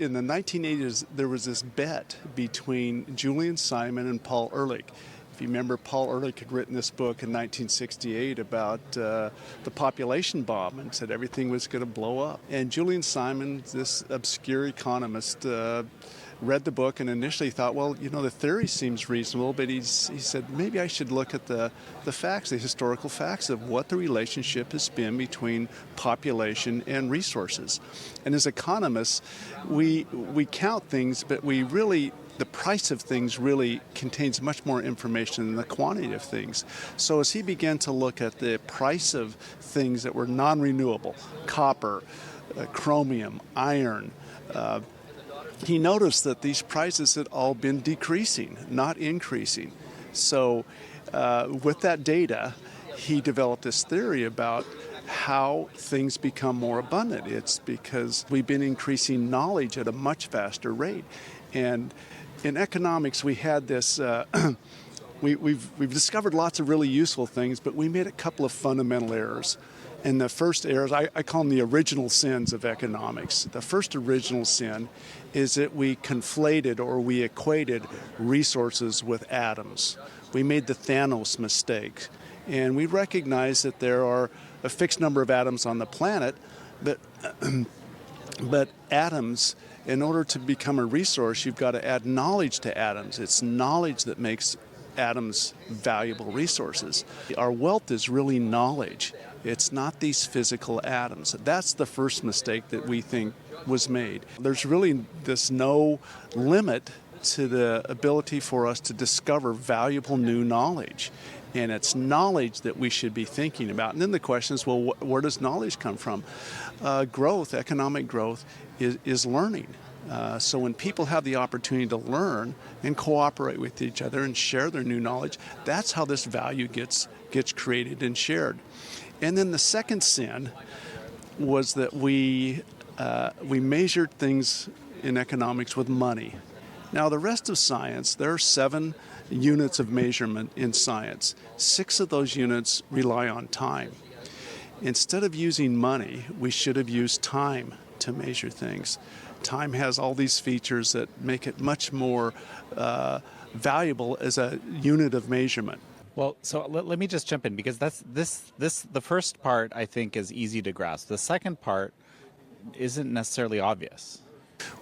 in the 1980s, there was this bet between Julian Simon and Paul Ehrlich. If you remember, Paul Ehrlich had written this book in 1968 about the population bomb and said everything was going to blow up. And Julian Simon, this obscure economist, read the book and initially thought, well, you know, the theory seems reasonable, but he said, maybe I should look at the facts, the historical facts of what the relationship has been between population and resources. And as economists, we count things, but the price of things really contains much more information than the quantity of things. So as he began to look at the price of things that were non-renewable, copper, chromium, iron, he noticed that these prices had all been decreasing, not increasing. So with that data, he developed this theory about how things become more abundant. It's because we've been increasing knowledge at a much faster rate. And in economics, we had this, we've discovered lots of really useful things, but we made a couple of fundamental errors. And the first errors, I call them the original sins of economics. The first original sin is that we conflated or we equated resources with atoms. We made the Thanos mistake. And we recognize that there are a fixed number of atoms on the planet, but atoms, in order to become a resource, you've got to add knowledge to atoms. It's knowledge that makes atoms valuable resources. Our wealth is really knowledge. It's not these physical atoms. That's the first mistake that we think was made. There's really no limit to the ability for us to discover valuable new knowledge. And it's knowledge that we should be thinking about. And then the question is, well, where does knowledge come from? Growth, economic growth, is learning. So when people have the opportunity to learn and cooperate with each other and share their new knowledge, that's how this value gets created and shared. And then the second sin was that we measured things in economics with money. Now the rest of science, there are 7 units of measurement in science. 6 of those units rely on time. Instead of using money, we should have used time to measure things. Time has all these features that make it much more valuable as a unit of measurement. Well, so let me just jump in, because the first part I think is easy to grasp. The second part isn't necessarily obvious.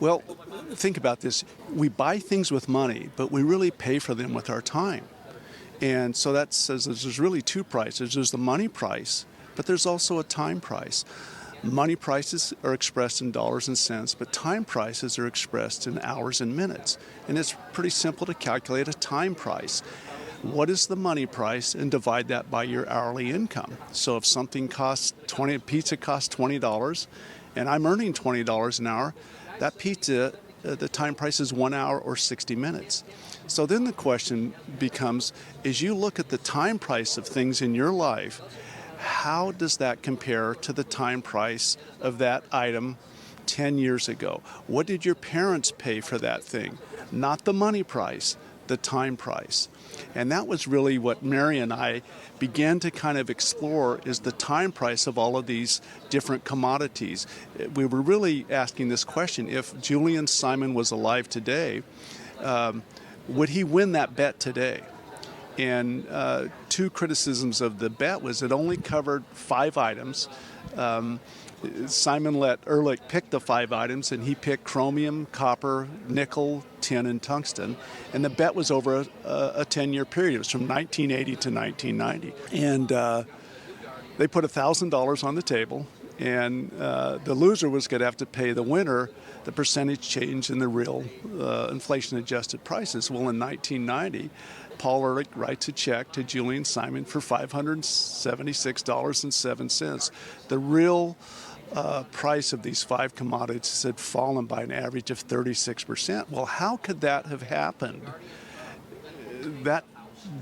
Well, think about this. We buy things with money, but we really pay for them with our time. And so that says there's really 2 prices. There's the money price, but there's also a time price. Money prices are expressed in dollars and cents, but time prices are expressed in hours and minutes. And it's pretty simple to calculate a time price. What is the money price, and divide that by your hourly income. So if something costs pizza costs $20, and I'm earning $20 an hour, that pizza, the time price is 1 hour or 60 minutes. So then the question becomes, as you look at the time price of things in your life, how does that compare to the time price of that item 10 years ago? What did your parents pay for that thing? Not the money price, the time price. And that was really what Mary and I began to kind of explore, is the time price of all of these different commodities. We were really asking this question: if Julian Simon was alive today, would he win that bet today? And 2 criticisms of the bet was it only covered 5 items. Simon let Ehrlich pick the 5 items, and he picked chromium, copper, nickel, tin, and tungsten. And the bet was over a 10-year period. It was from 1980 to 1990. And they put $1,000 on the table, and the loser was going to have to pay the winner the percentage change in the real inflation-adjusted prices. Well, in 1990, Paul Ehrlich writes a check to Julian Simon for $576.07. The real price of these 5 commodities had fallen by an average of 36%. Well, how could that have happened? That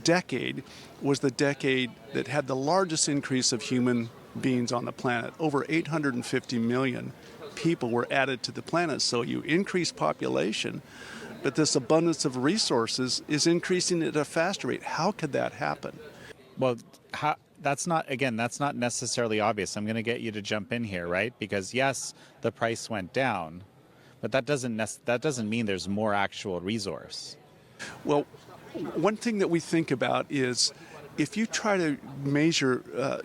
decade was the decade that had the largest increase of human beings on the planet. Over 850 million people were added to the planet. So you increase population, but this abundance of resources is increasing at a faster rate. How could that happen? Well, that's not necessarily obvious. I'm going to get you to jump in here, right? Because yes, the price went down, but that doesn't mean there's more actual resource. Well, one thing that we think about is if you try to measure,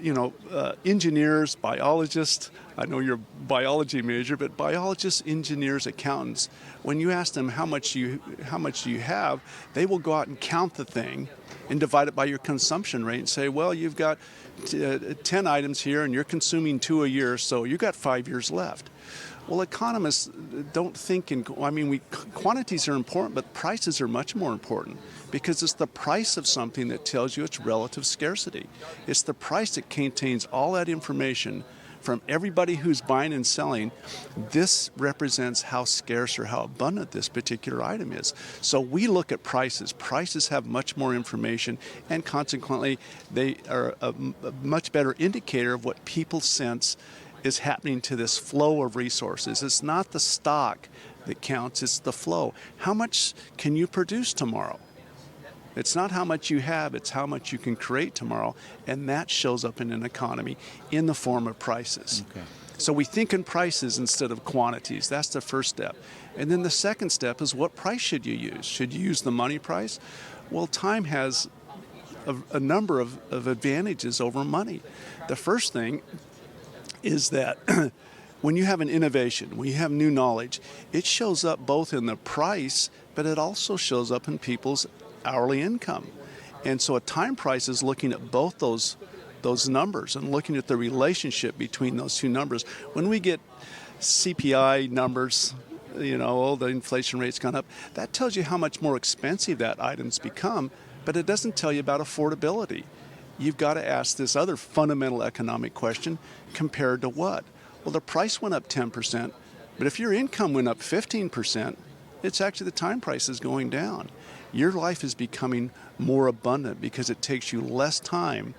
engineers, biologists, I know you're a biology major, but biologists, engineers, accountants, when you ask them how much you have, they will go out and count the thing and divide it by your consumption rate and say, well, you've got 10 items here and you're consuming 2 a year, so you've got 5 years left. Well, economists don't think quantities are important, but prices are much more important because it's the price of something that tells you its relative scarcity. It's the price that contains all that information from everybody who's buying and selling. This represents how scarce or how abundant this particular item is. So we look at prices. Prices have much more information, and consequently, they are a much better indicator of what people sense is happening to this flow of resources. It's not the stock that counts, it's the flow. How much can you produce tomorrow? It's not how much you have, it's how much you can create tomorrow, and that shows up in an economy in the form of prices. Okay. So we think in prices instead of quantities. That's the first step. And then the second step is, what price should you use? Should you use the money price? Well, time has a number of advantages over money. The first thing is that when you have an innovation, when you have new knowledge, it shows up both in the price, but it also shows up in people's hourly income. And so a time price is looking at both those numbers and looking at the relationship between those two numbers. When we get CPI numbers, the inflation rate's gone up, that tells you how much more expensive that item's become, but it doesn't tell you about affordability. You've got to ask this other fundamental economic question: compared to what? Well, the price went up 10%, but if your income went up 15%, it's actually the time price is going down. Your life is becoming more abundant because it takes you less time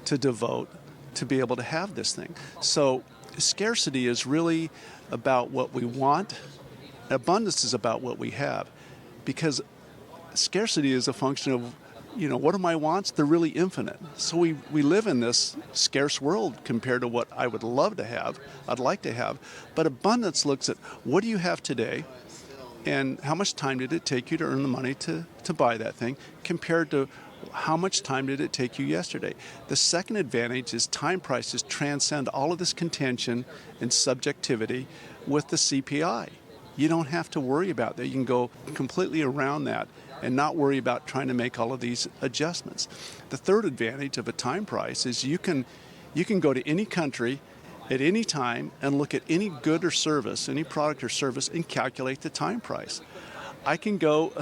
to devote to be able to have this thing. So scarcity is really about what we want. Abundance is about what we have, because scarcity is a function of, what are my wants? They're really infinite. So we live in this scarce world compared to what I would love to have, I'd like to have. But abundance looks at, what do you have today, and how much time did it take you to earn the money to buy that thing, compared to how much time did it take you yesterday. The second advantage is time prices transcend all of this contention and subjectivity with the CPI. You don't have to worry about that. You can go completely around that and not worry about trying to make all of these adjustments. The third advantage of a time price is you can go to any country at any time and look at any good or service, any product or service, and calculate the time price. I can go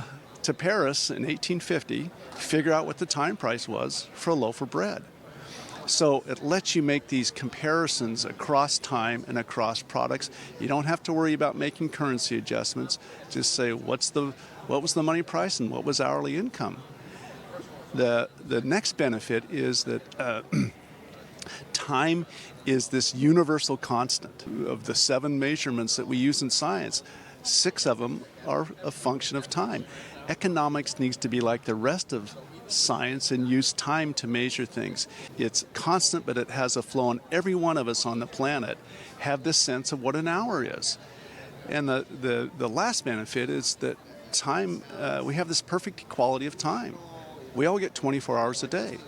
to Paris in 1850, figure out what the time price was for a loaf of bread. So it lets you make these comparisons across time and across products. You don't have to worry about making currency adjustments. Just say, what was the money price and what was hourly income? The next benefit is that time is this universal constant. Of the 7 measurements that we use in science, 6 of them are a function of time. Economics needs to be like the rest of science and use time to measure things. It's constant, but it has a flow, and every one of us on the planet have this sense of what an hour is. And the last benefit is that time, we have this perfect equality of time. We all get 24 hours a day.